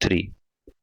3۔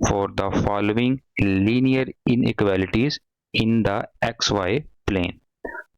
for the following linear inequalities in the xy plane۔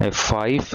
5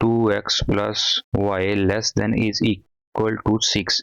2x + y ≤ 6،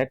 x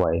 y۔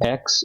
x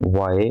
y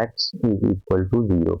x = 0۔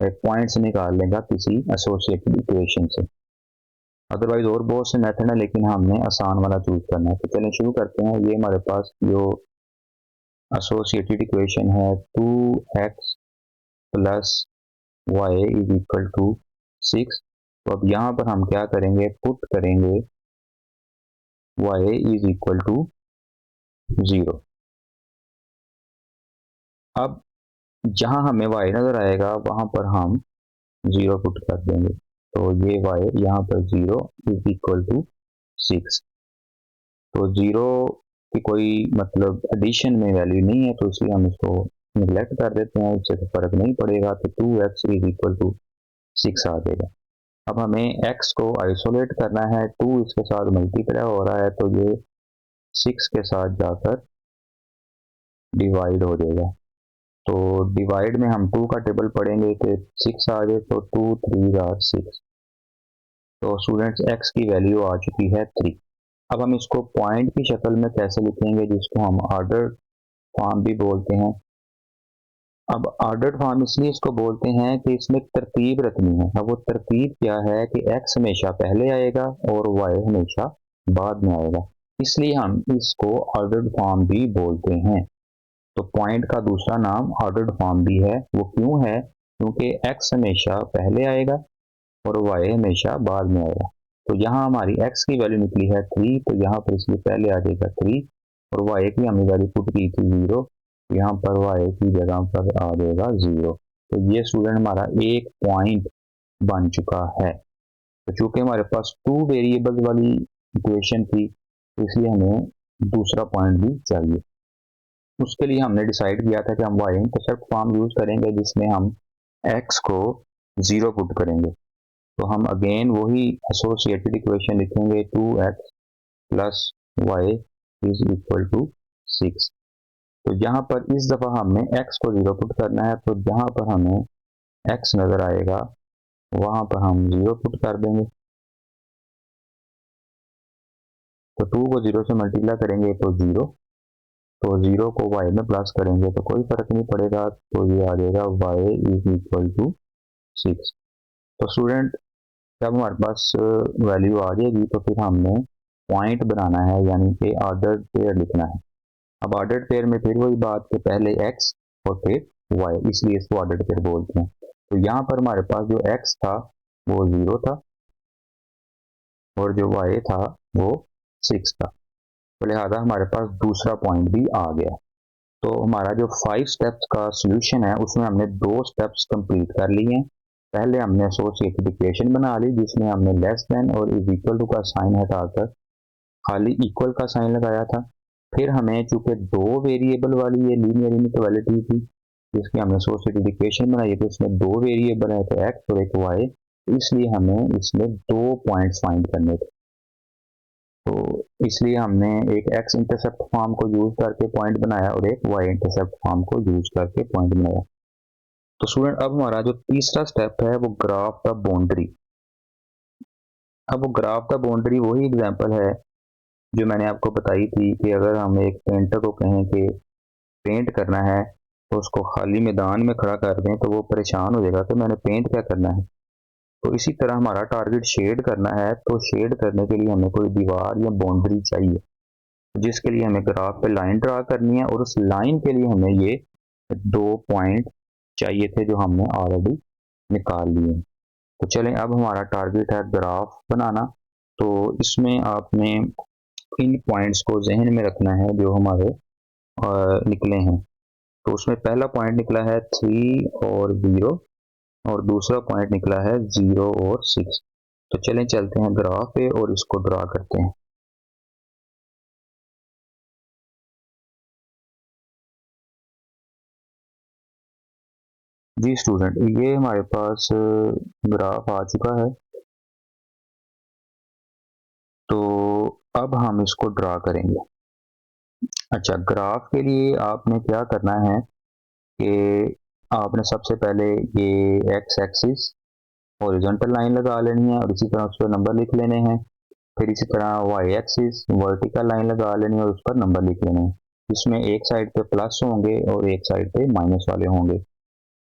Points निकाल लेगा किसी associated equation से। Otherwise और बहुत से मेथड है, लेकिन हमने आसान वाला चूज करना है। तो चलिए शुरू करते हैं। ये हमारे पास जो एसोसिएटेड इक्वेशन है 2x plus Y is equal to 6। तो अब यहाँ पर हम क्या करेंगे, पुट करेंगे y इज इक्वल टू 0। अब जहां हमें y नजर आएगा वहां पर हम 0 पुट कर देंगे। तो ये y यहाँ पर 0 इज इक्वल टू 6। तो 0 की कोई मतलब एडिशन में वैल्यू नहीं है, तो इसलिए हम इसको निगलेक्ट कर देते हैं, इससे फर्क नहीं पड़ेगा। तो 2x इज इक्वल टू 6 आ जाएगा। अब हमें x को आइसोलेट करना है, 2 इसके साथ मल्टीप्लाई हो रहा है तो ये 6 के साथ जाकर डिवाइड हो जाएगा। तो डिवाइड में हम 2 का टेबल पढ़ेंगे कि 6 आ जाए, तो 2 3 आर 6। तो स्टूडेंट्स x की वैल्यू आ चुकी है 3। अब हम इसको पॉइंट की शक्ल में कैसे लिखेंगे, जिसको हम ऑर्डर्ड फॉर्म भी बोलते हैं। अब ऑर्डर्ड फॉर्म इसलिए इसको बोलते हैं कि इसमें तरतीब रखनी है। अब वो तरतीब क्या है कि x हमेशा पहले आएगा और y हमेशा बाद में आएगा, इसलिए हम इसको ऑर्डर्ड फॉर्म भी बोलते हैं। तो पॉइंट का दूसरा नाम ऑर्डर्ड फॉर्म भी है। वो क्यों है, क्योंकि x हमेशा पहले आएगा और y हमेशा बाद में आएगा। तो यहाँ हमारी x की वैल्यू निकली है 3, तो यहाँ पर इसलिए पहले आ जाएगा 3, और y की हमने वैल्यू पुट की थी 0, यहाँ पर y की जगह पर आ जाएगा 0। तो ये स्टूडेंट हमारा एक पॉइंट बन चुका है। तो चूंकि हमारे पास 2 वेरिएबल वाली इक्वेशन थी, तो इसलिए हमें दूसरा पॉइंट भी चाहिए। उसके लिए हमने डिसाइड किया था कि हम y इंटरसेप्ट फॉर्म यूज करेंगे, जिसमें हम x को 0 पुट करेंगे। तो हम अगेन वही एसोसिएटेड इक्वेशन लिखेंगे 2x plus Y is equal to 6। तो यहाँ पर इस दफा हमने x को 0 पुट करना है, तो जहाँ पर हमें x नजर आएगा वहां पर हम 0 पुट कर देंगे। तो 2 को 0 से मल्टीप्लाई करेंगे तो 0, तो 0 को y में प्लस करेंगे तो कोई फर्क नहीं पड़ेगा, तो ये आ जाएगा y इज इक्वल टू 6। तो स्टूडेंट जब हमारे पास वैल्यू आ जाएगी तो फिर हमने पॉइंट बनाना है, यानी कि ऑर्डर्ड पेयर लिखना है। अब ऑर्डर्ड पेयर में फिर वही बात कि पहले x और फिर y, इसलिए इसको ऑर्डर्ड पेयर बोलते हैं। तो यहाँ पर हमारे पास जो x था वो 0 था और जो y था वो 6 था, तो लिहाजा हमारे पास दूसरा पॉइंट भी आ गया। तो हमारा जो 5 स्टेप्स का सोल्यूशन है उसमें हमने 2 स्टेप्स कंप्लीट कर लिए हैं। पहले हमने एसोसिएटेड इक्वेशन बना ली, जिसमें हमने लेस देन और इज इक्वल टू का साइन हटाकर खाली इक्वल का साइन लगाया था। फिर हमें चूंकि 2 वेरिएबल वाली ये लीनियर इनइक्वालिटी थी, जिसकी हमने एसोसिएटेड इक्वेशन बनाई थी, इसमें 2 वेरिएबल है, तो x और एक y, इसलिए हमें इसमें 2 पॉइंट्स फाइंड करने थे। तो इसलिए हमने एक x इंटरसेप्ट फॉर्म को यूज करके पॉइंट बनाया और एक y इंटरसेप्ट फॉर्म को यूज करके पॉइंट बनाया। तो स्टूडेंट अब हमारा जो तीसरा स्टेप है वो ग्राफ द बाउंड्री। अब वो ग्राफ द बाउंड्री वही एग्जांपल है जो मैंने आपको बताई थी कि अगर हम एक पेंटर को कहें कि पेंट करना है तो उसको खाली मैदान में खड़ा कर दें तो वो परेशान हो जाएगा, तो मैंने पेंट क्या करना है। तो इसी तरह हमारा टारगेट शेड करना है, तो शेड करने के लिए हमें कोई दीवार या बाउंड्री चाहिए, जिसके लिए हमें ग्राफ पे लाइन ड्रा करनी है, और उस लाइन के लिए हमें ये 2 पॉइंट चाहिए थे जो हमने ऑलरेडी निकाल लिए। तो चलें अब हमारा टारगेट है ग्राफ बनाना। तो इसमें आपने इन पॉइंट्स को जहन में रखना है जो हमारे निकले हैं। तो उसमें पहला पॉइंट निकला है 3 और 0, और दूसरा पॉइंट निकला है 0 और 6। तो चलें चलते हैं ग्राफ पे और इसको ड्रा करते हैं। जी स्टूडेंट, ये हमारे पास ग्राफ आ चुका है। तो अब हम इसको ड्रा करेंगे। अच्छा, ग्राफ के लिए आपने क्या करना है कि आपने सबसे पहले ये एक्स एक्सिस हॉरिजॉन्टल लाइन लगा लेनी है और इसी तरह उस पर नंबर लिख लेने हैं। फिर इसी तरह वाई एक्सिस वर्टिकल लाइन लगा लेनी है और उस पर नंबर लिख लेने हैं। इसमें एक साइड पे प्लस होंगे और एक साइड पे माइनस वाले होंगे।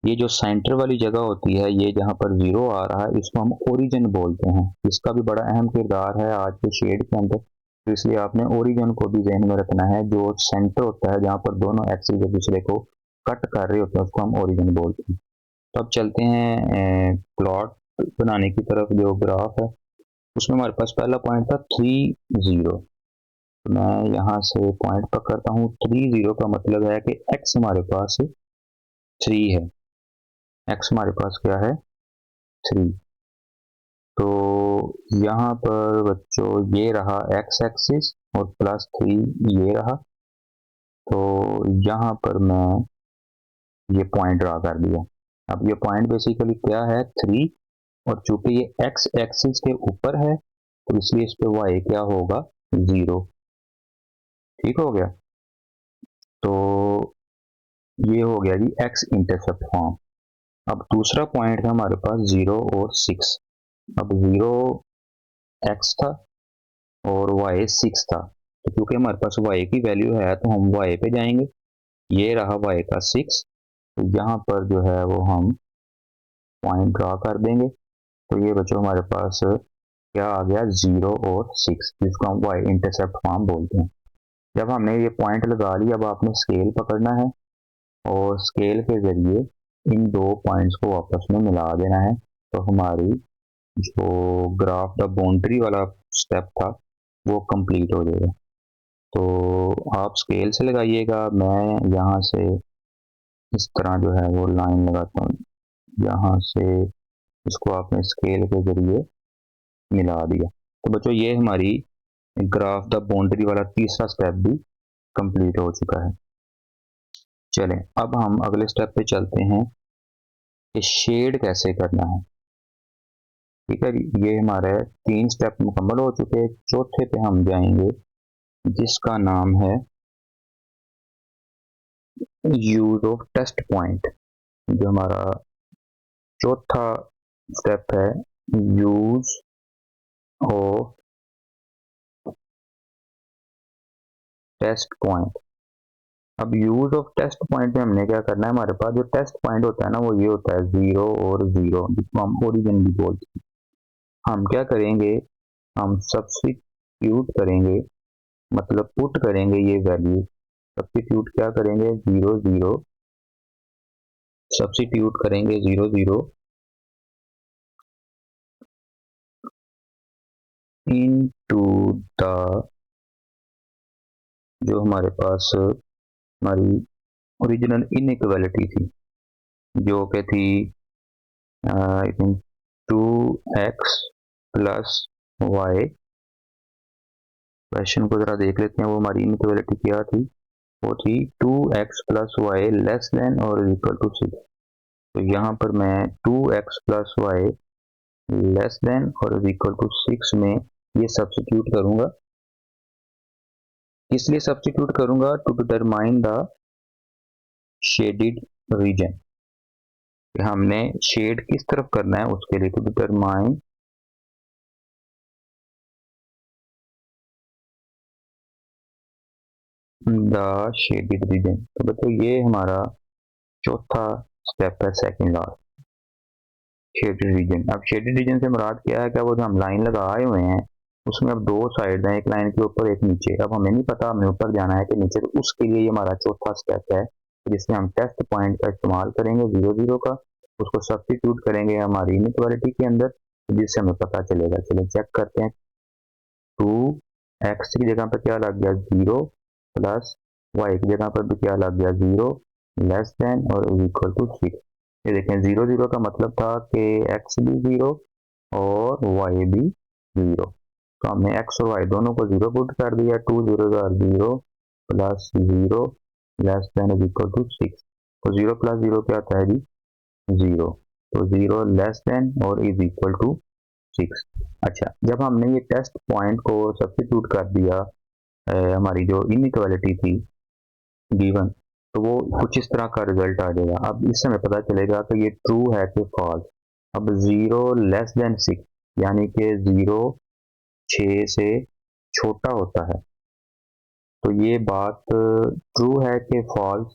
ये जो सेंटर वाली जगह होती है, ये जहाँ पर 0 आ रहा है, इसको हम ओरिजिन बोलते हैं। इसका भी बड़ा अहम किरदार है आज के शेड के अंदर, तो इसलिए आपने ओरिजिन को भी ध्यान में रखना है। जो सेंटर होता है, जहाँ पर दोनों एक्सिस एक दूसरे को कट कर रहे होते हैं, उसको हम ओरिजिन बोलते हैं। तो अब चलते हैं प्लॉट बनाने की तरफ। जो ग्राफ है उसमें हमारे पास पहला पॉइंट था 3 0। तो मैं यहाँ से पॉइंट पकड़ता हूँ। 3 0 का मतलब है कि एक्स हमारे पास 3 है। एक्स हमारे पास क्या है? 3। तो यहाँ पर बच्चों ये रहा एक्स एक्सिस और +3 ये रहा। तो यहाँ पर मैं ये पॉइंट ड्रा कर दिया। अब ये पॉइंट बेसिकली क्या है? 3। और चूंकि ये एक्स एक्सिस के ऊपर है, तो इसलिए इस पे वाई क्या होगा? 0। ठीक हो गया। तो ये हो गया जी एक्स इंटरसेप्ट फॉर्म। अब दूसरा पॉइंट है हमारे पास 0 और 6। अब 0 एक्स था और वाई 6 था, तो क्योंकि हमारे पास वाई की वैल्यू है तो हम वाई पे जाएंगे। ये रहा वाई का 6। तो यहाँ पर जो है वो हम पॉइंट ड्रा कर देंगे। तो ये बच्चों हमारे पास क्या आ गया? 0 और 6, जिसको हम वाई इंटरसेप्ट फॉर्म बोलते हैं। जब हमने ये पॉइंट लगा लिया, अब आपने स्केल पकड़ना है और स्केल के जरिए इन दो पॉइंट्स को आपस में मिला देना है। तो हमारी जो ग्राफ द बाउंड्री वाला स्टेप था वो कंप्लीट हो जाएगा। तो आप स्केल से लगाइएगा। मैं यहाँ से इस तरह जो है वो लाइन लगाता हूँ। यहाँ से इसको आपने स्केल के जरिए मिला दिया। तो बच्चों ये हमारी ग्राफ द बाउंड्री वाला तीसरा स्टेप भी कंप्लीट हो चुका है। चलें अब हम अगले स्टेप पे चलते हैं कि शेड कैसे करना है। ठीक है, ये हमारे 3 स्टेप मुकम्मल हो चुके हैं। चौथे पे हम जाएंगे, जिसका नाम है यूज ऑफ टेस्ट पॉइंट। जो हमारा चौथा स्टेप है, यूज ऑफ टेस्ट पॉइंट। अब यूज ऑफ टेस्ट पॉइंट में हमने क्या करना है? हमारे पास जो टेस्ट पॉइंट होता है ना, वो ये होता है 0 और 0, जिसको हम ओरिजिन भी बोलते हैं। हम क्या करेंगे? हम सब्स्टिट्यूट करेंगे, मतलब पुट करेंगे ये वैल्यू। सब्स्टिट्यूट क्या करेंगे? 0 0 सब्स्टिट्यूट करेंगे 0 0 इनटू द जो हमारे पास हमारी ओरिजिनल इनइक्वालिटी थी, जो कि थी I think 2x plus Y. Question को जरा देख लेते हैं, वो हमारी इनइक्वालिटी क्या थी? वो थी 2x plus Y less than और इक्वल टू 6। तो यहाँ पर मैं 2x plus Y less than और इक्वल टू 6 में ये सब्स्टिट्यूट करूंगा। इसलिए सब्स्टिट्यूट करूंगा to determine the shaded region. हमने शेड किस तरफ करना है उसके लिए, to determine the shaded region. तो बच्चों ये हमारा चौथा स्टेप है, सेकंड लास्ट, शेडेड रीजन। अब शेडेड रीजन से मुराद क्या है? क्या वो जो हम लाइन लगाए हुए हैं उसमें अब 2 साइड हैं, एक लाइन के ऊपर एक नीचे। अब हमें नहीं पता हमें ऊपर जाना है कि नीचे, तो उसके लिए ये हमारा चौथा स्टेप है, जिसमें हम टेस्ट पॉइंट का इस्तेमाल करेंगे 0 0 का। उसको सब्स्टिट्यूट करेंगे हमारी इनइक्वालिटी के अंदर, जिससे हमें पता चलेगा। चलिए चेक करते हैं। 2x की जगह पर क्या लग गया? 0 प्लस वाई की जगह पर भी क्या लग गया? 0 लेस देन और इक्वल टू 6। ये देखें 0 0 का मतलब था कि x भी 0 और y भी 0। तो हमने x और y दोनों को 0 पुट कर दिया। 2 0 0 plus 0 less than equal to 6। तो 0 प्लस 0 क्या आता है जी? 0। तो 0 लेस देन और इज इक्वल टू 6। अच्छा, जब हमने ये टेस्ट पॉइंट को सब्स्टिट्यूट कर दिया, हमारी जो इनइक्वालिटी थी गिवन, तो वो कुछ इस तरह का रिजल्ट आ जाएगा। अब इससे हमें पता चलेगा कि ये ट्रू है कि फॉल्स। अब 0 लेस देन 6 यानी कि 0 6 से छोटा होता है, तो ये बात ट्रू है कि फॉल्स?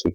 6۔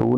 2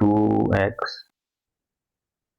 2x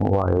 y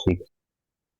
6،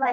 y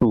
2۔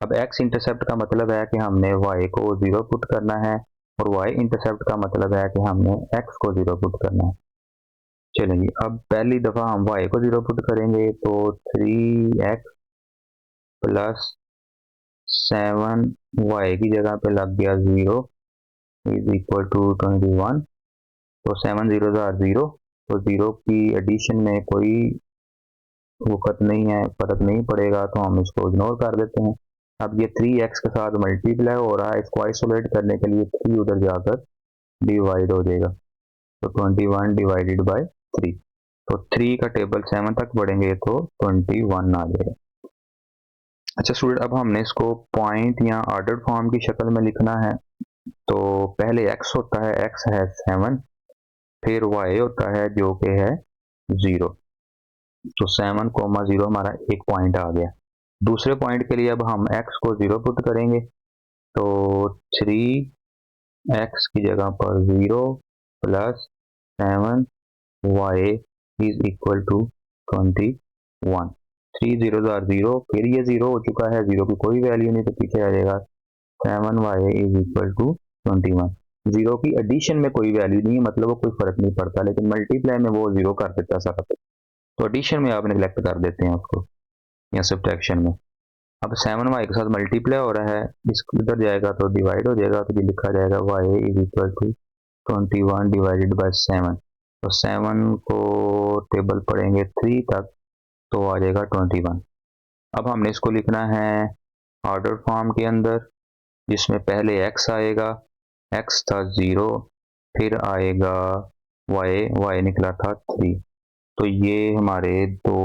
अब x इंटरसेप्ट का मतलब है कि हमने y को 0 पुट करना है और y इंटरसेप्ट का मतलब है कि हमने x को 0 पुट करना है। चलिए जी, अब पहली दफ़ा हम y को 0 पुट करेंगे तो 3x प्लस 7 y की जगह पे लग गया 0 इज इक्वल टू 21। तो 7 0 0, तो 0 की एडिशन में कोई वक़्त नहीं है, फ़र्क नहीं पड़ेगा, तो हम इसको इग्नोर कर देते हैं। अब ये 3x के साथ मल्टीप्लाई हो रहा है, इसको आइसोलेट करने के लिए 3 उधर जाकर डिवाइड हो जाएगा, तो 21 डिवाइडेड बाय 3। तो 3 का टेबल 7 तक बढ़ेंगे तो 21 आ जाएगा। अच्छा स्टूडेंट, अब हमने इसको पॉइंट या ऑर्डर्ड फॉर्म की शक्ल में लिखना है। तो पहले x होता है, x है 7, फिर y होता है जो कि है 0, तो 7,0 हमारा एक पॉइंट आ गया। दूसरे पॉइंट के लिए अब हम x को 0 पुट करेंगे, तो 3x की जगह पर 0 plus 7y is equal to 21। 3 0 0, फिर ये 0 हो चुका है, 0 की कोई वैल्यू नहीं तो पीछे आ जाएगा 7y इज इक्वल टू 21। 0 की एडिशन में कोई वैल्यू नहीं है, मतलब वो कोई फर्क नहीं पड़ता, लेकिन मल्टीप्लाई में वो 0 कर देता है सारा। तो एडिशन में आप नेगलेक्ट कर देते हैं उसको, या सब्ट्रैक्शन में। अब 7y के साथ मल्टीप्लाई हो रहा है, इसको इधर जाएगा तो डिवाइड हो जाएगा, तो ये लिखा जाएगा y is equal to 21 divided by 7। तो 7 को टेबल पढ़ेंगे 3 तक तो आ जाएगा 21। अब हमने इसको लिखना है ऑर्डर फॉर्म के अंदर, जिसमें पहले x आएगा, x था 0, फिर आएगा y निकला था 3। तो ये हमारे दो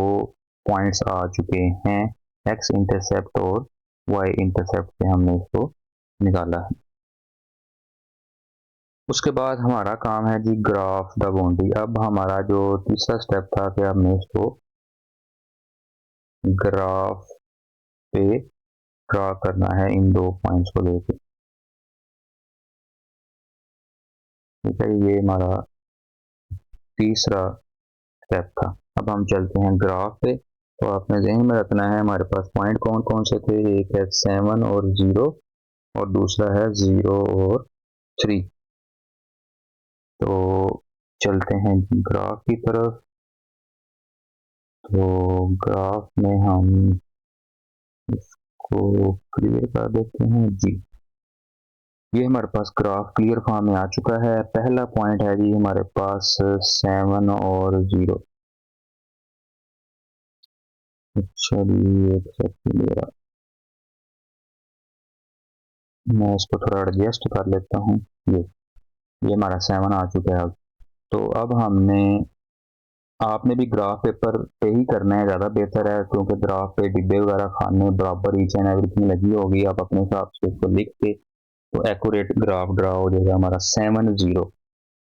पॉइंट्स आ चुके हैं, x इंटरसेप्ट और y इंटरसेप्ट से हमने इसको निकाला है। उसके बाद हमारा काम है जी ग्राफ द बाउंड्री। अब हमारा जो तीसरा स्टेप था कि हमने इसको ग्राफ पे ड्रा करना है इन दो पॉइंट्स को लेके। ठीक है, ये हमारा तीसरा स्टेप था। अब हम चलते हैं ग्राफ पे। तो आपने ज़हन में रखना है हमारे पास पॉइंट कौन कौन से थे, एक है 7 और 0 और दूसरा है 0 और 3। तो चलते हैं ग्राफ की तरफ। तो ग्राफ में हम इसको क्लियर कर देते हैं जी। ये हमारे पास ग्राफ क्लियर फॉर्म में आ चुका है। पहला पॉइंट है जी हमारे पास 7 और 0। अच्छा जी, एक सेकंड, मैं इसको थोड़ा एडजस्ट कर लेता हूँ। ये हमारा 7 आ चुका है। अब तो अब हमने, आपने भी ग्राफ पेपर पे ही करना है, ज़्यादा बेहतर है, क्योंकि ग्राफ पे डिब्बे वगैरह खाने बराबर ईच एंड एवरीथिंग लगी होगी। आप अपने हिसाब से इसको लिख के तो एक्यूरेट ग्राफ ड्रा हो जाएगा हमारा 7 0।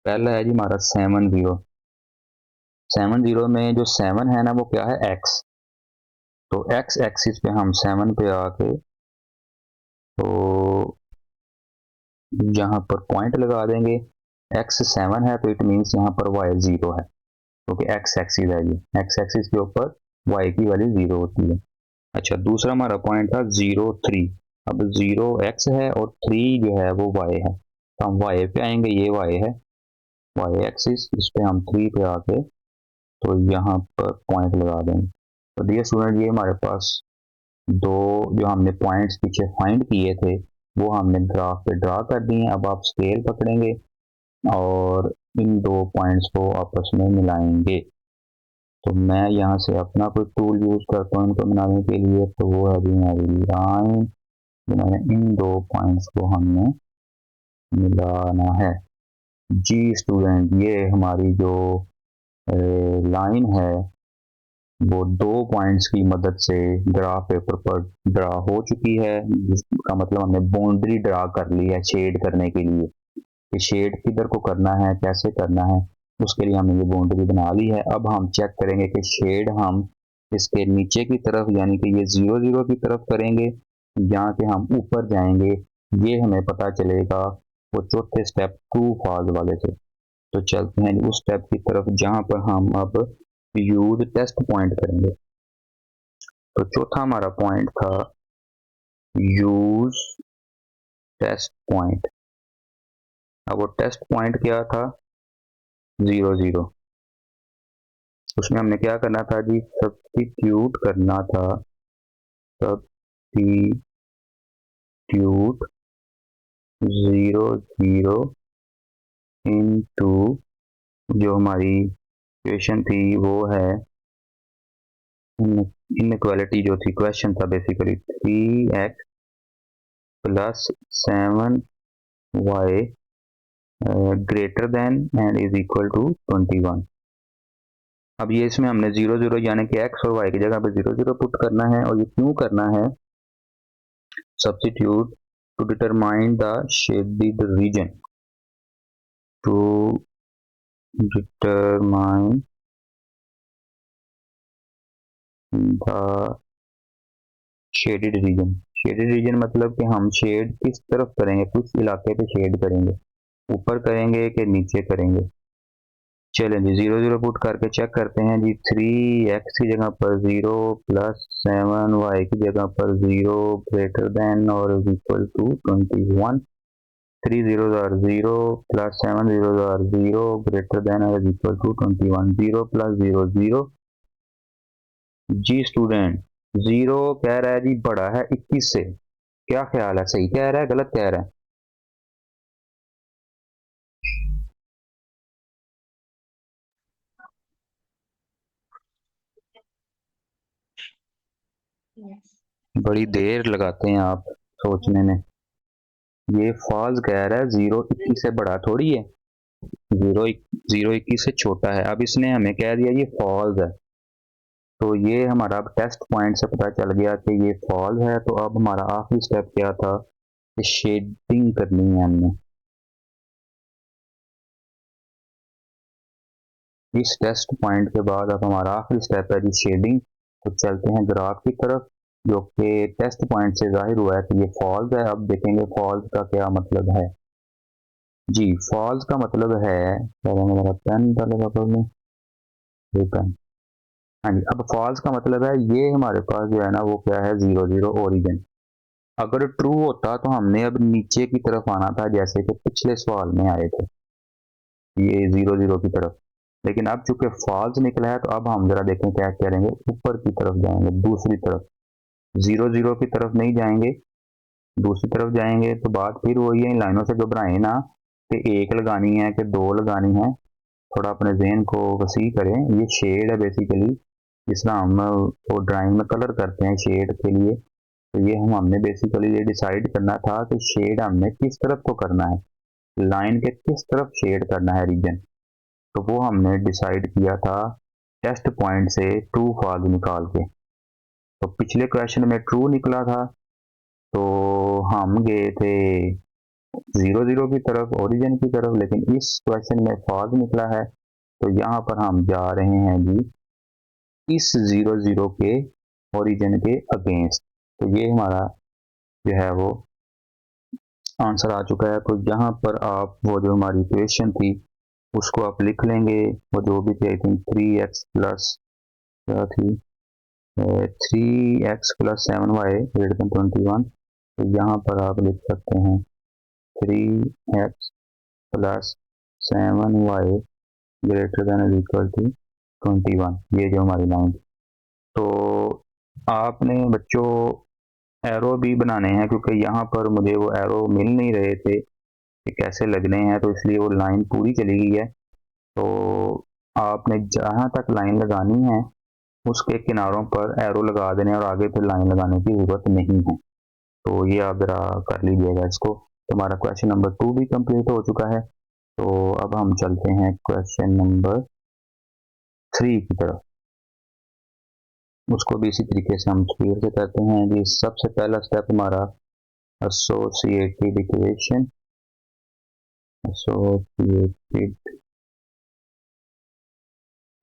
पहला है जी हमारा 7 0। 7 0 में जो 7 है ना वो क्या है, x। तो x एक्सिस पे हम 7 पे आके तो यहाँ पर पॉइंट लगा देंगे। x 7 है तो इट मीन्स यहाँ पर y 0 है, क्योंकि x एक्सिस है जी, x एक्सिस के ऊपर y की वैल्यू 0 होती है। अच्छा, दूसरा हमारा पॉइंट था 0 3। अब 0 x है और 3 जो है वो y है, तो हम y पे आएंगे, ये y है, y एक्सिस, इस पे हम 3 पे आके तो यहाँ पर पॉइंट लगा देंगे। तो डियर स्टूडेंट, ये हमारे पास दो जो हमने पॉइंट्स पीछे फाइंड किए थे वो हमने ग्राफ पे ड्रा कर दिए। अब आप स्केल पकड़ेंगे और इन दो पॉइंट्स को आपस में मिलाएंगे। तो मैं यहाँ से अपना कोई टूल यूज करता हूँ इनको मिलाने के लिए, तो वो है जी हमारी लाइन। इन दो पॉइंट्स को हमने मिलाना है जी स्टूडेंट। ये हमारी जो लाइन है वो दो पॉइंट्स की मदद से ग्राफ पेपर पर ड्रा हो चुकी है, जिसका मतलब हमने बाउंड्री ड्रा कर ली है शेड करने के लिए। कि शेड किधर को करना है, कैसे करना है, उसके लिए हमने ये बाउंड्री बना ली है। अब हम चेक करेंगे कि शेड हम इसके नीचे की तरफ यानी कि ये 0 0 की तरफ करेंगे या कि हम ऊपर जाएंगे, ये हमें पता चलेगा वो चौथे स्टेप ट्रू फॉल्स वाले से। तो चलते हैं उस स्टेप की तरफ जहां पर हम अब यूज टेस्ट पॉइंट करेंगे। तो चौथा हमारा पॉइंट था यूज टेस्ट पॉइंट। अब वो टेस्ट पॉइंट क्या था, 0 0। उसमें हमने क्या करना था जी, सब्स्टिट्यूट करना था, सब्स्टिट्यूट 0 0 इनटू जो हमारी इक्वेशन थी वो है, इनइक्वालिटी जो थी, क्वेश्चन था basically 3x plus 7y greater than and is equal to 21। अब ये इसमें हमने 0 0 यानी कि x और y की जगह पर 0 0 पुट करना है। और ये क्यों करना है, substitute to determine the shaded region, to determine the shaded region. Shaded region मतलब कि हम शेड किस तरफ करेंगे, किस इलाके पे शेड करेंगे, ऊपर करेंगे कि नीचे करेंगे। चलें जी, 0 0 पुट करके चेक करते हैं जी। 3x की जगह पर 0 प्लस 7y की जगह पर 0 ग्रेटर देन और is equal to 21। 3 0 or 0 plus 7 0 or 0 greater than और इज इक्वल टू 21। 0 प्लस 0 0। जी स्टूडेंट, 0 कह रहा है जी बड़ा है 21 से। क्या ख्याल है, सही कह रहा है गलत कह रहा है? Yes. बड़ी देर लगाते हैं आप सोचने में। ये फॉल्स कह रहा है 0 21 से बड़ा थोड़ी है, 0 21 से छोटा है। अब इसने हमें कह दिया ये फॉल्स है, तो ये हमारा अब टेस्ट पॉइंट से पता चल गया कि ये फॉल्स है। तो अब हमारा आखिरी स्टेप क्या था, कि शेडिंग करनी है हमने। इस टेस्ट पॉइंट के बाद अब हमारा आखिरी स्टेप है जी शेडिंग। तो चलते हैं ग्राफ की तरफ, जो कि टेस्ट पॉइंट से जाहिर हुआ है कि ये फॉल्स है। अब देखेंगे फॉल्स का क्या मतलब है जी। फॉल्स का मतलब है, मेरा पेन में पेन, हाँ जी। अब फॉल्स का मतलब है ये हमारे पास जो है ना वो क्या है, 0 0 ओरिजिन। अगर ट्रू होता तो हमने अब नीचे की तरफ आना था, जैसे कि पिछले सवाल में आए थे, ये 0 0 की तरफ। लेकिन अब चूंकि फॉल्स निकला है तो अब हम जरा देखें क्या करेंगे, ऊपर की तरफ जाएंगे, दूसरी तरफ। 0 0 की तरफ नहीं जाएंगे, दूसरी तरफ जाएंगे। तो बात फिर वही है, इन लाइनों से घबराएं ना कि एक लगानी है कि दो लगानी है। थोड़ा अपने ज़हन को वसी करें। ये शेड है बेसिकली, जिस तरह हम वो ड्राइंग में कलर करते हैं शेड के लिए। तो ये हमने बेसिकली ये डिसाइड करना था कि शेड हमने किस तरफ को करना है, लाइन के किस तरफ शेड करना है रीजन। तो वो हमने डिसाइड किया था टेस्ट पॉइंट से ट्रू फॉल्स निकाल के। तो पिछले क्वेश्चन में ट्रू निकला था, तो हम गए थे 0 0 की तरफ, ओरिजिन की तरफ। लेकिन इस क्वेश्चन में फॉल्स निकला है, तो यहाँ पर हम जा रहे हैं जी इस 0 0 के ओरिजिन के अगेंस्ट। तो ये हमारा जो है वो आंसर आ चुका है। तो यहाँ पर आप वो जो हमारी इक्वेशन थी उसको आप लिख लेंगे, वो जो भी थी आई थिंक 3x प्लस क्या थी, 3x plus 7y greater then 21। तो यहाँ पर आप लिख सकते हैं 3x plus 7y greater than equal to 21। ये जो हमारी लाइन। तो आपने बच्चों एरो भी बनाने हैं, क्योंकि यहाँ पर मुझे वो एरो मिल नहीं रहे थे कि कैसे लगने हैं, तो इसलिए वो लाइन पूरी चली गई है। तो आपने जहाँ तक लाइन लगानी है उसके किनारों पर एरो लगा देने, और आगे फिर लाइन लगाने की ज़रूरत नहीं है। तो ये आप ज़रा कर लीजिएगा इसको। हमारा क्वेश्चन नंबर 2 भी कंप्लीट हो चुका है। तो अब हम चलते हैं क्वेश्चन नंबर 3 की तरफ। उसको भी इसी तरीके से हम क्लियर से करते हैं जी। सबसे पहला स्टेप हमारा एसोसिएटेड इक्वेशन, एसोसिएटेड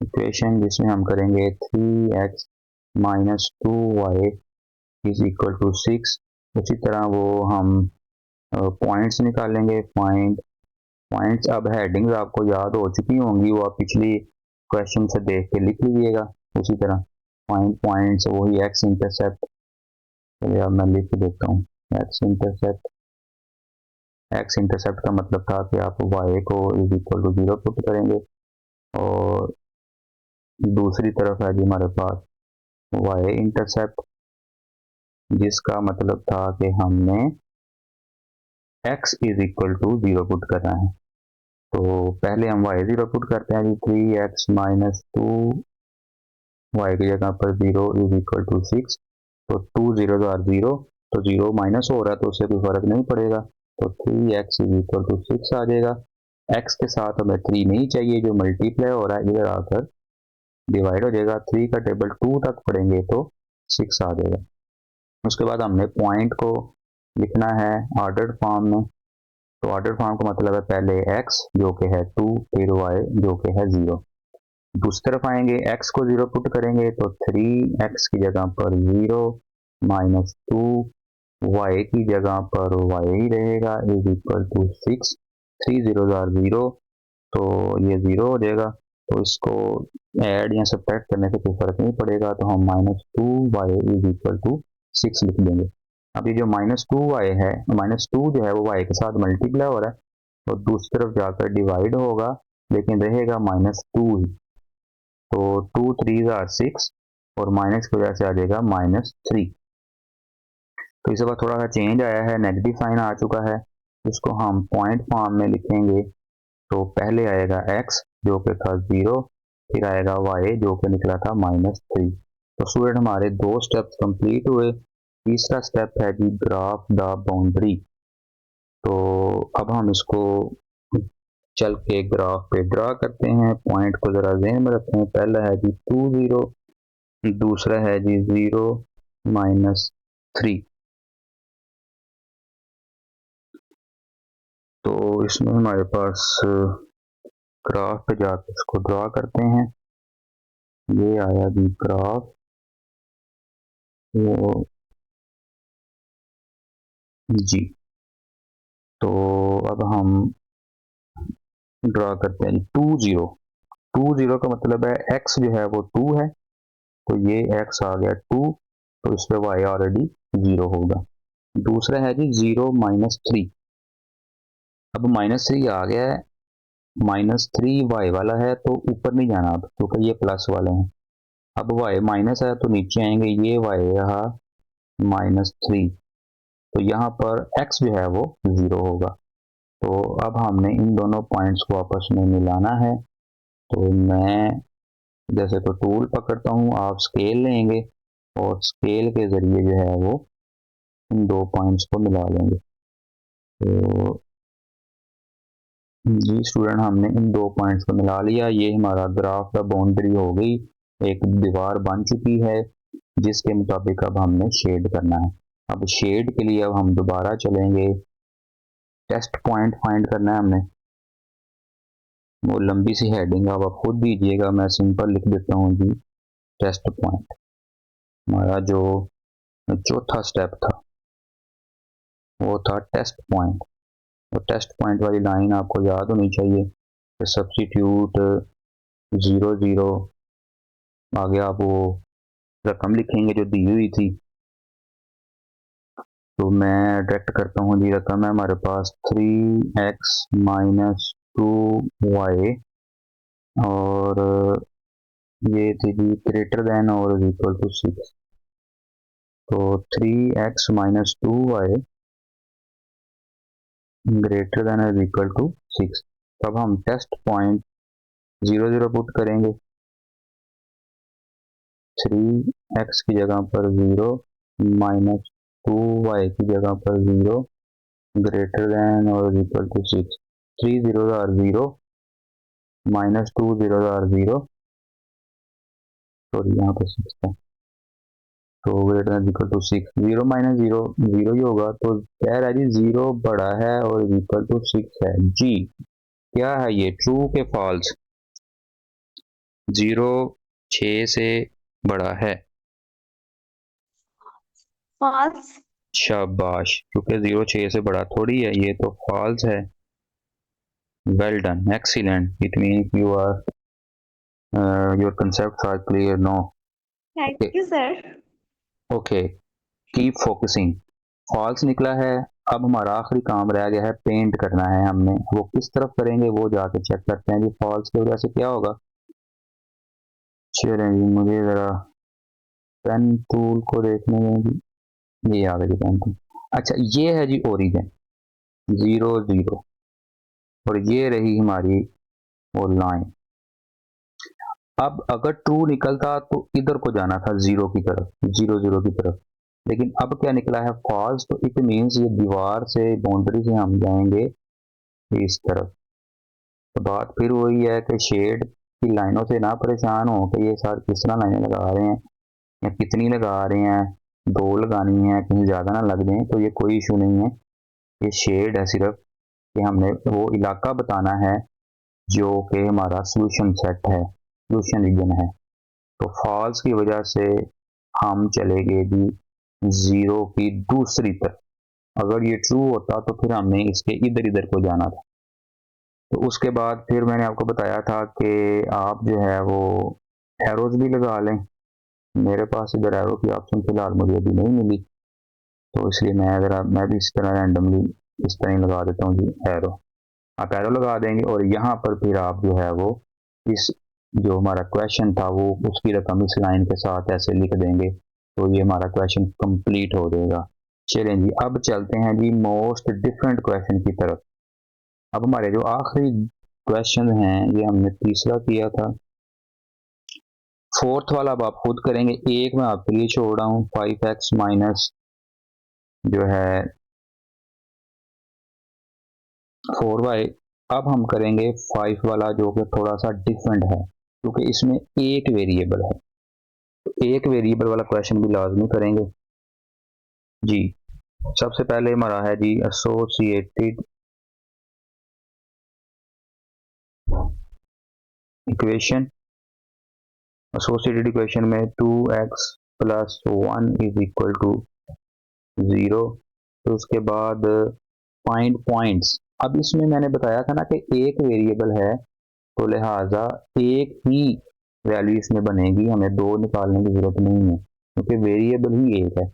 इक्वेशन जिसमें हम करेंगे 3x minus 2y is equal to 6। उसी तरह वो हम पॉइंट्स निकालेंगे, पॉइंट्स। अब हेडिंग्स आपको याद हो चुकी होंगी, वो आप पिछली क्वेश्चन से देख के लिख लीजिएगा। उसी तरह पॉइंट्स, वही एक्स इंटरसेप्ट चलिए अब मैं लिख देता हूँ एक्स इंटरसेप्ट का मतलब था कि आप y को इज इक्वल टू 0 पुट करेंगे और दूसरी तरफ है जी हमारे पास y इंटरसेप्ट, जिसका मतलब था कि हमने x is equal to 0 put करना है। तो पहले हम y 0 पुट करते हैं जी, 3x माइनस 2 y की जगह पर 0 इज इक्वल टू 6। तो 2 0 आर 0, तो 0 माइनस हो रहा है तो उससे कोई फर्क नहीं पड़ेगा, तो 3x इज इक्वल टू 6 आ जाएगा। x के साथ हमें 3 नहीं चाहिए, जो मल्टीप्लाई हो रहा है इधर आकर डिवाइड हो जाएगा। 3 का टेबल 2 तक पढ़ेंगे तो 6 आ जाएगा। उसके बाद हमने पॉइंट को लिखना है ऑर्डर्ड फॉर्म में। तो ऑर्डर्ड फॉर्म का मतलब है पहले x जो कि है 2, फिर y जो कि है 0। दूसरी तरफ आएंगे, x को 0 पुट करेंगे तो 3x की जगह पर 0 माइनस 2 y की जगह पर y ही रहेगा इज इक्वल टू 6। 3 0 आर 0, तो ये 0 हो जाएगा। तो इसको ऐड या सब्ट्रैक्ट करने से कोई फर्क नहीं पड़ेगा, तो हम minus 2y is equal to 6 लिख देंगे। अब ये जो माइनस 2y है, माइनस 2 जो है वो y के साथ मल्टीप्लाई हो रहा है, तो दूसरी तरफ जाकर डिवाइड होगा, लेकिन रहेगा माइनस 2 ही। तो 2 3 आर 6 और माइनस की वजह से आ जाएगा माइनस 3। तो इस बार थोड़ा सा चेंज आया है, नेगेटिव साइन आ चुका है, इसको हम पॉइंट फॉर्म में लिखेंगे। तो पहले आएगा x जो कि था 0, फिर आएगा y जो कि निकला था माइनस 3। तो स्टूडेंट हमारे 2 स्टेप्स कंप्लीट हुए। तीसरा स्टेप है जी ग्राफ द बाउंड्री। तो अब हम इसको चल के ग्राफ पे ड्रा करते हैं। पॉइंट को जरा ज़हन में रखते हैं। पहला है जी 2 0, दूसरा है जी 0 माइनस 3। तो इसमें हमारे पास ग्राफ पे जाकर इसको ड्रा करते हैं। ये आया जी ग्राफ, वो जी। तो अब हम ड्रा करते हैं 2 0। 2 0 का मतलब है x जो है वो 2 है, तो ये x आ गया 2, तो इस पे y ऑलरेडी 0 होगा। दूसरा है जी 0 माइनस 3। अब माइनस 3 आ गया है, माइनस 3 y वाला है तो ऊपर नहीं जाना अब, क्योंकि ये प्लस वाले हैं। अब y माइनस है तो नीचे आएंगे, ये y रहा माइनस 3, तो यहाँ पर x जो है वो 0 होगा। तो अब हमने इन दोनों पॉइंट्स को आपस में मिलाना है। तो मैं जैसे तो टूल पकड़ता हूँ, आप स्केल लेंगे और स्केल के ज़रिए जो है वो इन 2 पॉइंट्स को मिला लेंगे। तो जी स्टूडेंट, हमने इन 2 पॉइंट्स को मिला लिया। ये हमारा ग्राफ का बाउंड्री हो गई, एक दीवार बन चुकी है, जिसके मुताबिक अब हमने शेड करना है। अब शेड के लिए अब हम दोबारा चलेंगे, टेस्ट पॉइंट फाइंड करना है हमने। वो लंबी सी हेडिंग अब आप खुद दीजिएगा, मैं सिंपल लिख देता हूँ जी टेस्ट पॉइंट। हमारा जो चौथा स्टेप था वो था टेस्ट पॉइंट। तो टेस्ट पॉइंट वाली लाइन आपको याद होनी चाहिए कि सब्स्टिट्यूट 0 0, आगे आप वो रकम लिखेंगे जो दी हुई थी। तो मैं डायरेक्ट करता हूँ जी, रकम है हमारे पास 3x माइनस 2y और ये थी जी ग्रेटर देन और इक्वल टू 6। तो 3x minus 2y greater than और इक्वल टू 6। तब हम टेस्ट पॉइंट 0 0 पुट करेंगे, 3x की जगह पर 0 माइनस 2y की जगह पर 0 ग्रेटर देन और equal to 6। 3 0 or 0 minus 2 0 or 0, sorry यहाँ पर 6 था, तो greater than equal to 6। 0 minus 0 0 ही होगा, तो कह रहा है जी 0 बड़ा है और इक्वल टू 6 है। जी क्या है ये, ट्रू के फॉल्स? 0 6 से बड़ा है। false. शाबाश, क्योंकि 0 6 से बड़ा थोड़ी है, ये तो फॉल्स है। Well done, excellent, it means you are your concepts are clear now. Thank Okay, you, sir. okay. Keep focusing, false निकला है। अब हमारा आखिरी काम रह गया है पेंट करना है हमने, वो किस तरफ करेंगे वो जाके चेक करते हैं जी। फॉल्स की वजह से क्या होगा, चलें जी मुझे ज़रा पेन टूल को देखने देंगे, ये आ गई पेन टूल। अच्छा ये है जी ओरिजिन 0 0, और ये रही हमारी वो लाइन। अब अगर ट्रू निकलता तो इधर को जाना था 0 की तरफ, 0 0 की तरफ, लेकिन अब क्या निकला है फॉल्स, तो इट मीन्स ये दीवार से बाउंड्री से हम जाएंगे इस तरफ। तो बात फिर वही है कि शेड की लाइनों से ना परेशान हो कि ये सर किस तरह लाइनें लगा रहे हैं या कितनी लगा रहे हैं, 2 लगानी है कहीं ज़्यादा ना लग जाए, तो ये कोई इशू नहीं है। ये शेड है सिर्फ कि हमने वो इलाका बताना है जो कि हमारा सोल्यूशन सेट है, सोल्यूशन रीजन है। तो फॉल्स की वजह से हम चले गए जी 0 की दूसरी तरफ। अगर ये ट्रू होता तो फिर हमने इसके इधर इधर को जाना था। तो उसके बाद फिर मैंने आपको बताया था कि आप जो है वो एरोज भी लगा लें। मेरे पास इधर एरो की ऑप्शन फिलहाल मुझे अभी नहीं मिली, तो इसलिए मैं भी इस तरह रैंडमली इस तरह ही लगा देता हूँ जी एरो। आप एरो लगा देंगे और यहाँ पर फिर आप जो है वो इस जो हमारा क्वेश्चन था वो उसकी रकम इस लाइन के साथ ऐसे लिख देंगे, तो ये हमारा क्वेश्चन कंप्लीट हो जाएगा। चलें जी अब चलते हैं जी मोस्ट डिफरेंट क्वेश्चन की तरफ। अब हमारे जो आखिरी क्वेश्चन हैं ये हमने तीसरा किया था, फोर्थ वाला अब आप खुद करेंगे। एक मैं आपके लिए छोड़ रहा हूँ 5x माइनस जो है 4y। अब हम करेंगे 5 वाला जो कि थोड़ा सा डिफरेंट है क्योंकि इसमें एक वेरिएबल है, तो एक वेरिएबल वाला क्वेश्चन भी लाजमी करेंगे जी। सबसे पहले हमारा है जी एसोसिएटेड इक्वेशन। एसोसिएटेड इक्वेशन में 2x plus 1 is equal to 0। तो उसके बाद फाइंड पॉइंट्स। अब इसमें मैंने बताया था ना कि एक वेरिएबल है तो लिहाजा एक ही वैल्यू इसमें बनेगी, हमें 2 निकालने की जरूरत नहीं है क्योंकि वेरिएबल ही एक है।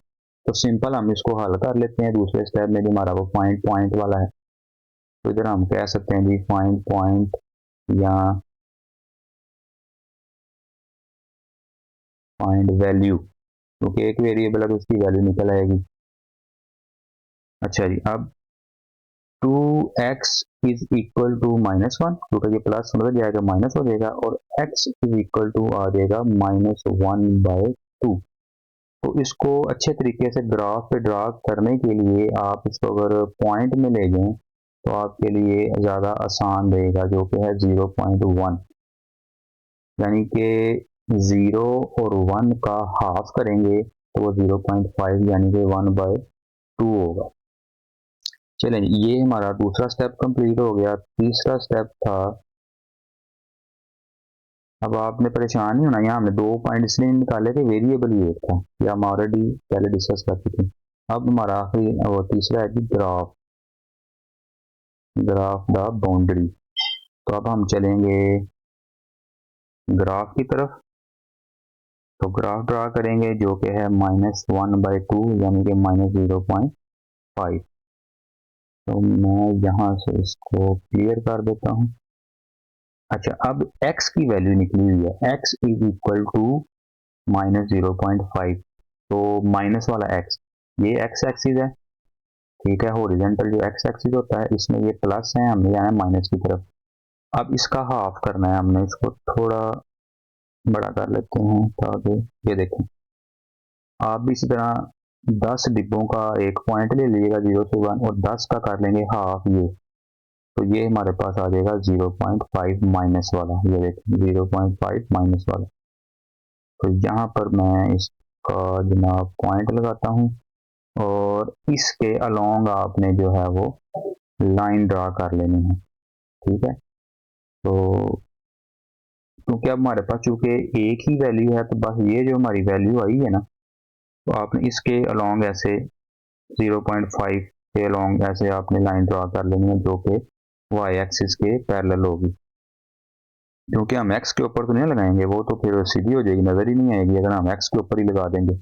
तो सिंपल हम इसको हल कर लेते हैं दूसरे स्टेप में, जो हमारा वो फाइंड पॉइंट वाला है। तो इधर हम कह सकते हैं जी फाइंड पॉइंट या फाइंड वैल्यू, क्योंकि एक वेरिएबल है तो उसकी वैल्यू निकल आएगी। अच्छा जी अब 2x इज इक्वल टू -1, क्योंकि ये प्लस मतलब जाएगा माइनस हो जाएगा, और x इज इक्वल टू आ जाएगा -1/2। तो इसको अच्छे तरीके से ग्राफ पे ड्रा करने के लिए आप इसको अगर पॉइंट में ले जाएं तो आपके लिए ज़्यादा आसान रहेगा, जो कि है 0.1, यानी कि 0 और 1 का हाफ करेंगे तो वो 0.5 यानी कि 1/2 होगा। चलें ये हमारा दूसरा स्टेप कंप्लीट हो गया। तीसरा स्टेप था, अब आपने परेशान नहीं होना, यहाँ हमने 2 पॉइंट इसलिए निकाले थे वेरिएबल ही एक था, या हम ऑलरेडी पहले डिस्कस कर चुके। अब हमारा आखिरी और तीसरा है कि ग्राफ द बाउंड्री। तो अब हम चलेंगे ग्राफ की तरफ। तो ग्राफ ड्रा करेंगे जो कि है -1/2 यानी कि -0.5। तो मैं यहाँ से इसको क्लियर कर देता हूँ। अच्छा अब x की वैल्यू निकली हुई है, x इज इक्वल टू -0.5, तो माइनस वाला x, ये x एक्सिस है, ठीक है। हॉरिजॉन्टल जो x एक्सिस होता है इसमें ये प्लस है, हमने जाना है माइनस की तरफ। अब इसका हाफ करना है हमने, इसको थोड़ा बड़ा कर लेते हैं ताकि ये देखें। आप भी इसी तरह 10 डिब्बों का एक पॉइंट ले लीजिएगा 0 से 1 और 10 का कर लेंगे हाफ, ये तो ये हमारे पास आ जाएगा 0.5 माइनस वाला, ये देखें 0.5 माइनस वाला। तो यहाँ पर मैं इसका जनाब पॉइंट लगाता हूँ और इसके अलोंग आपने जो है वो लाइन ड्रा कर लेनी है, ठीक है। तो क्योंकि अब हमारे पास चूंकि एक ही वैल्यू है तो बस ये जो हमारी वैल्यू आई है ना, तो आपने इसके अलोंग ऐसे 0.5 के अलोंग ऐसे आपने लाइन ड्रा कर लेनी है जो कि वाई एक्सिस के पैरेलल होगी। क्योंकि हम एक्स के ऊपर तो नहीं लगाएंगे, वो तो फिर सीधी हो जाएगी, नजर ही नहीं आएगी अगर हम एक्स के ऊपर ही लगा देंगे।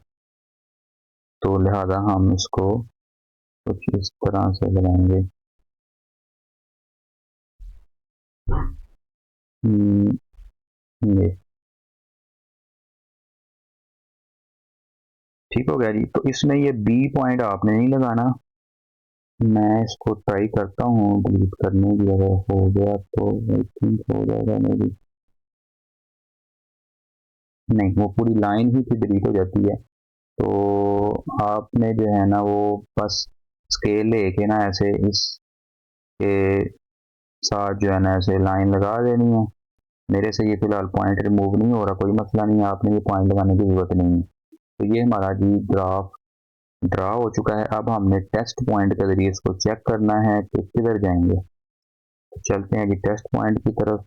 तो लिहाजा हम इसको कुछ इस तरह से बनाएंगे। ये ठीक हो गया जी। तो इसमें ये बी पॉइंट आपने नहीं लगाना, मैं इसको ट्राई करता हूँ डिलीट करने की, अगर हो गया तो आई थिंक हो जाएगा मेरी। नहीं, वो पूरी लाइन ही फिर डिलीट हो जाती है। तो आपने जो है ना वो बस स्केल लेके ना ऐसे इसके साथ जो है ना ऐसे लाइन लगा देनी है। मेरे से ये फिलहाल पॉइंट रिमूव नहीं हो रहा, कोई मसला नहीं है, आपने ये पॉइंट लगाने की ज़रूरत नहीं है। तो ये हमारा जी ग्राफ ड्रा हो चुका है। अब हमने टेस्ट पॉइंट के जरिए इसको चेक करना है कि किधर जाएंगे। तो चलते हैं जी टेस्ट पॉइंट की तरफ।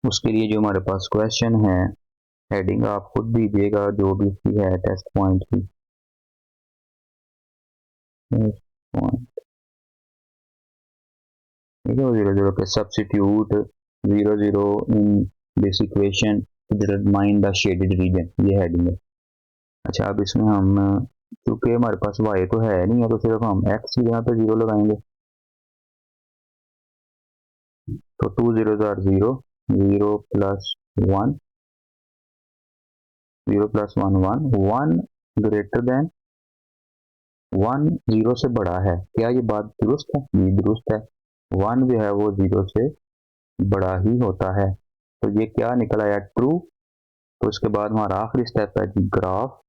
उसके लिए जो हमारे पास क्वेश्चन है, हेडिंग आप खुद दीजिएगा जो भी इसकी है टेस्ट पॉइंट की। टेस्ट पॉइंट ठीक है, 0 0 के substitute 0 0 in this equation determine the shaded reason, ये हेडिंग है। अच्छा, अब इसमें हम क्योंकि हमारे पास y तो है नहीं है, तो सिर्फ हम x की जगह पे 0 लगाएंगे। तो 2 0 or 0, 0 plus 1, 0 plus 1 1, 1 greater than 1 0 से बड़ा है। क्या ये बात दुरुस्त है? ये दुरुस्त है। 1 जो है वो 0 से बड़ा ही होता है। तो ये क्या निकल आया? ट्रू। तो इसके बाद हमारा आखिरी स्टेप है कि ग्राफ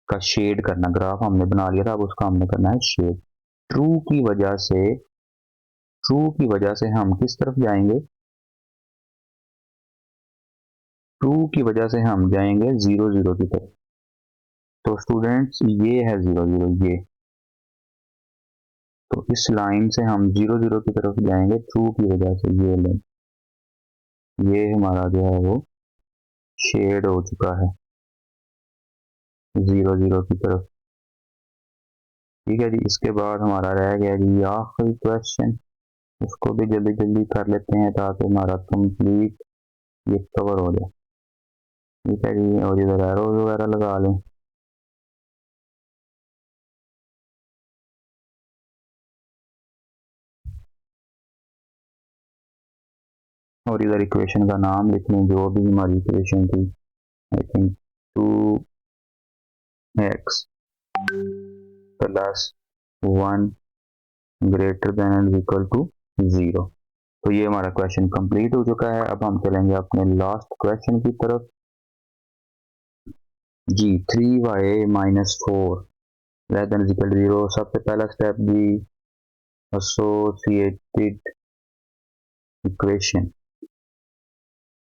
का शेड करना। ग्राफ हमने बना लिया था, अब उसका हमने करना है शेड। ट्रू की वजह से, ट्रू की वजह से हम किस तरफ जाएंगे? ट्रू की वजह से हम जाएंगे 0 0 की तरफ। तो स्टूडेंट्स ये है 0 0, ये तो इस लाइन से हम 0 0 की तरफ जाएंगे ट्रू की वजह से। ये लाइन, ये हमारा जो है वो शेड हो चुका है 0 0 की तरफ। ठीक है जी। इसके बाद हमारा रह गया जी आखिरी क्वेश्चन, उसको भी जल्दी जल्दी कर लेते हैं ताकि हमारा कंप्लीट ये कवर हो जाए। ठीक है जी, और इधर एरोज वगैरह लगा लें। और इधर इक्वेशन का नाम लिख लें जो भी हमारी इक्वेशन थी, I think 2x plus 1 greater than and equal to 0। तो ये हमारा क्वेश्चन कंप्लीट हो चुका है। अब हम चलेंगे अपने लास्ट क्वेश्चन की तरफ जी। 3y minus 4 less than equal to 0। सबसे पहला स्टेप जी associated equation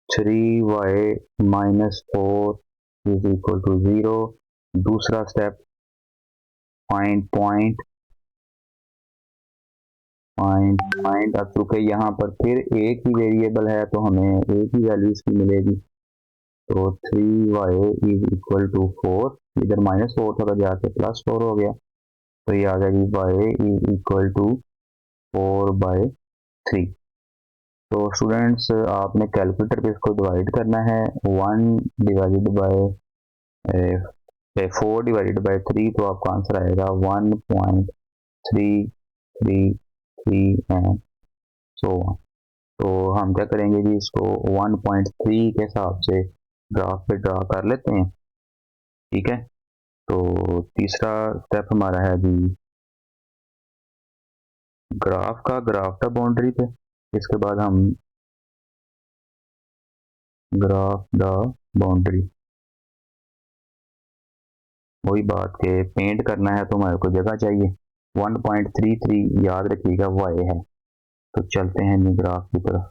3y minus 4 is equal to 0। दूसरा स्टेप फाइंड पॉइंट। अब चूंकि यहाँ पर फिर एक ही वेरिएबल है तो हमें एक ही वैल्यू इसकी मिलेगी। तो 3y इज इक्वल टू 4, इधर माइनस 4 था तो जाके प्लस 4 हो गया। तो ये आ गया जी y इज इक्वल टू 4/3। तो स्टूडेंट्स आपने कैलकुलेटर पे इसको डिवाइड करना है। 1 डिवाइडेड बाय 4 डिवाइडेड बाय 3, तो आपका आंसर आएगा 1.333 एंड सो ऑन। तो हम क्या करेंगे जी, इसको 1.3 के हिसाब से ग्राफ पे ड्रा कर लेते हैं। ठीक है। तो तीसरा स्टेप हमारा है जी ग्राफ का बाउंड्री पे। इसके बाद हम ग्राफ द बाउंड्री, वही बात के पेंट करना है तो हमारे को जगह चाहिए। 1.33 याद रखिएगा y है। तो चलते हैं जी ग्राफ की तरफ।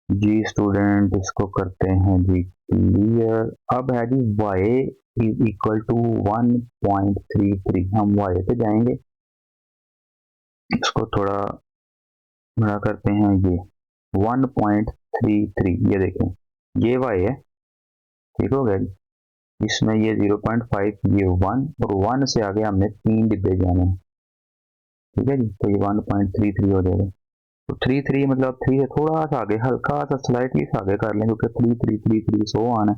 जी स्टूडेंट इसको करते हैं जी क्लियर। अब है जी y इज इक्वल टू 1.33। हम y पे जाएंगे, इसको थोड़ा बड़ा करते हैं। ये 1.33, ये देखें ये y है। ठीक हो गया जी। इसमें ये 0.5, ये 1, और 1 से आगे हमने 3 डिब्बे जाने हैं। ठीक है जी। तो ये 1.33 हो जाएगा। तो 33 मतलब 3 से थोड़ा सा आगे, हल्का सा स्लाइटली सा आगे कर लें, क्योंकि 3333 सो आना है।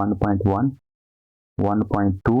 1.1, 1.2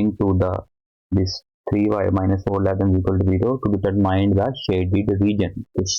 into this 3y minus 4 less than equal to 0 to determine the shaded region.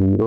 0.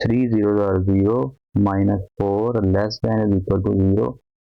3 0 0 minus 4 less than equal to 0.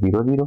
0 0.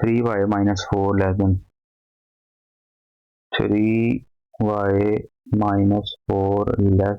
3y minus 4 less than 3y minus 4 less